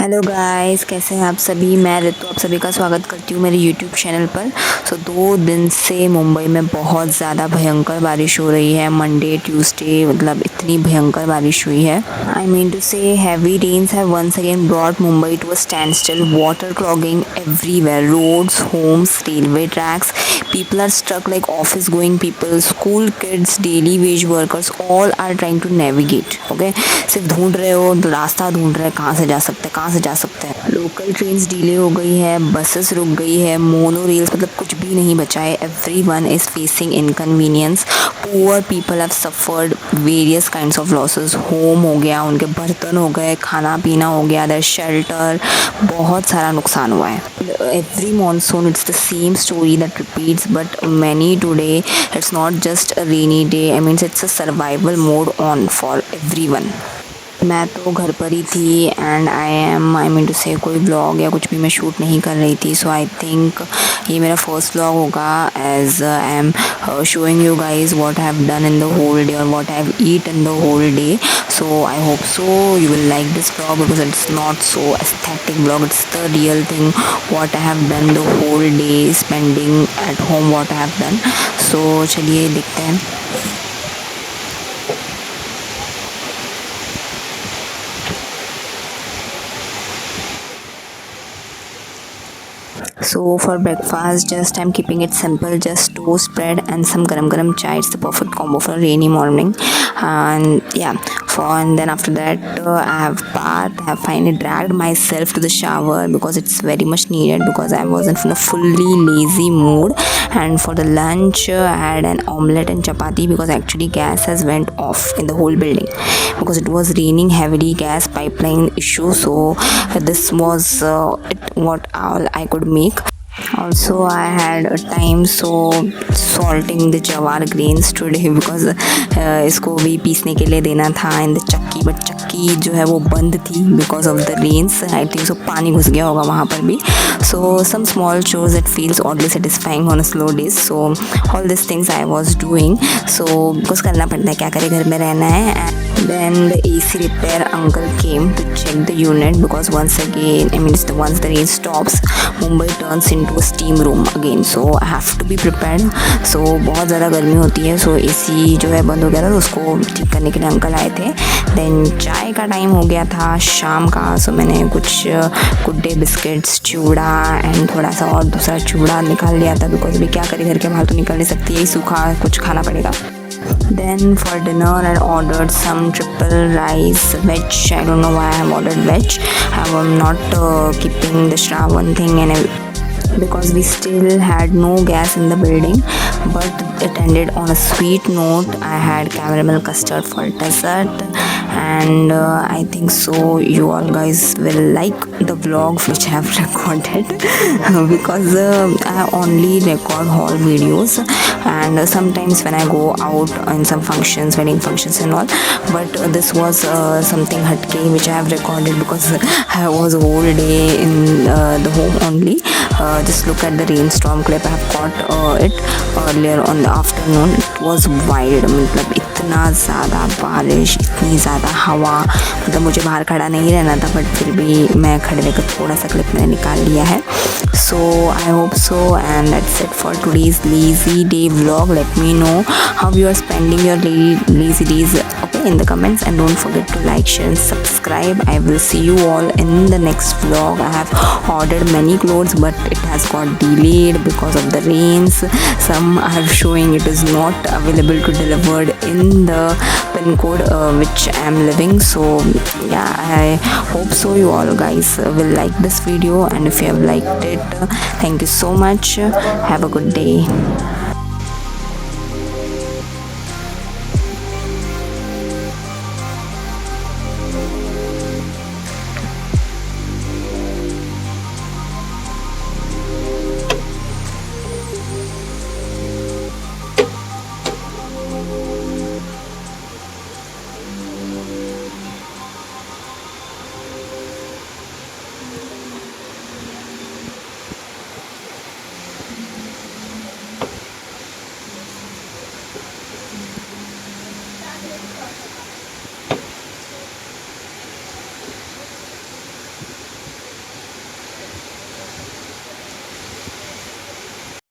Hello guys, कैसे हैं आप सभी। मैं ऋतु आप सभी का स्वागत करती हूँ मेरे यूट्यूब चैनल पर। 2 दिन से मुंबई में बहुत ज़्यादा भयंकर बारिश हो रही है। मंडे ट्यूसडे मतलब इतनी भयंकर बारिश हुई है। I mean to say heavy rains have once again brought Mumbai to a standstill, water clogging everywhere, roads, homes, railway tracks, people are struck like office going people, school kids, daily wage workers, all are trying to navigate. Okay, सिर्फ ढूंढ रहे हो, रास्ता ढूंढ रहे हैं, कहाँ से जा सकते हैं, कहाँ से जा सकते हैं। लोकल ट्रेन्स डिले हो गई है, बसेस रुक गई है, मोनो रेल्स मतलब कुछ भी नहीं बचा है। Everyone is facing inconvenience. Poor people have suffered various kinds of losses. Home हो गया, उनके बर्तन हो गए, खाना पीना हो गया, देयर शेल्टर, बहुत सारा नुकसान हुआ है। Every monsoon it's the same story that repeats, but many today it's not just a rainy day, I means it's a survival mode on for everyone. मैं तो घर पर ही थी एंड आई मीन टू से कोई ब्लॉग या कुछ भी मैं शूट नहीं कर रही थी। सो आई थिंक ये मेरा फर्स्ट ब्लॉग होगा as I am showing you guys what I have done in the whole day और what I have eat in the whole day. So I hope so you will like this vlog because it's not so aesthetic vlog, it's the real thing what I have done the whole day spending at home, what I have done. So चलिए देखते हैं। So for breakfast, just I'm keeping it simple, just toast bread and some garam chai. It's the perfect combo for a rainy morning. And yeah, and then after that I have bath. I have finally dragged myself to the shower because it's very much needed because I wasn't in a fully lazy mood. And for the lunch I had an omelette and chapati because actually gas has went off in the whole building because it was raining heavily, gas pipeline issue. So this was what all I could make. Also I had a time so salting the jawar grains today because इसको भी पीसने के लिए देना था in the चक्की, but चक्की जो है वो बंद थी because of the rains. I think so पानी घुस गया होगा वहाँ पर भी। So some small chores it feels oddly satisfying on a slow days. So all this things I was doing. So कुछ करना पड़ता है, क्या करे, घर में रहना है। Then the AC repair uncle came to check the unit because once again, I mean, once the rain stops, Mumbai turns into a steam room again. So I have to be prepared. So बहुत ज़्यादा गर्मी होती है, so AC जो है बंद हो गया था, तो उसको ठीक करने के लिए अंकल आए थे। Then चाय का टाइम हो गया था शाम का, so मैंने कुछ गुड डे बिस्किट्स, चूड़ा एंड थोड़ा सा और दूसरा चूड़ा निकाल लिया था बिकॉज अभी क्या करें, घर के बाहर तो निकल नहीं सकती, यही सूखा कुछ खाना पड़ेगा। Then for dinner I ordered some triple rice veg. I don't know why I have ordered veg. I'm not keeping the Shravan thing and because we still had no gas in the building, but it ended on a sweet note. I had caramel custard for dessert and I think so you all guys will like the vlog which I have recorded because I only record haul videos and sometimes when I go out in some functions, wedding functions and all, but this was something hatke which I have recorded because I was whole day in the home only. Just look at the rainstorm clip. I have got it earlier on the afternoon. It was wild, मतलब इतना ज़्यादा बारिश, इतनी ज़्यादा हवा, मतलब मुझे बाहर खड़ा नहीं रहना था बट फिर भी मैं खड़े रहकर थोड़ा सा क्लिप मैंने निकाल लिया है। So I hope so and that's it for today's lazy day vlog. Let me know how you are spending your lazy days, okay, in the comments, and don't forget to like, share and subscribe. I will see you all in the next vlog. I have ordered many clothes but it has got delayed because of the rains. Some are showing it is not available to delivered in the pin code which I am living. So yeah, I hope so you all guys will like this video, and if you have liked it, thank you so much. Have a good day.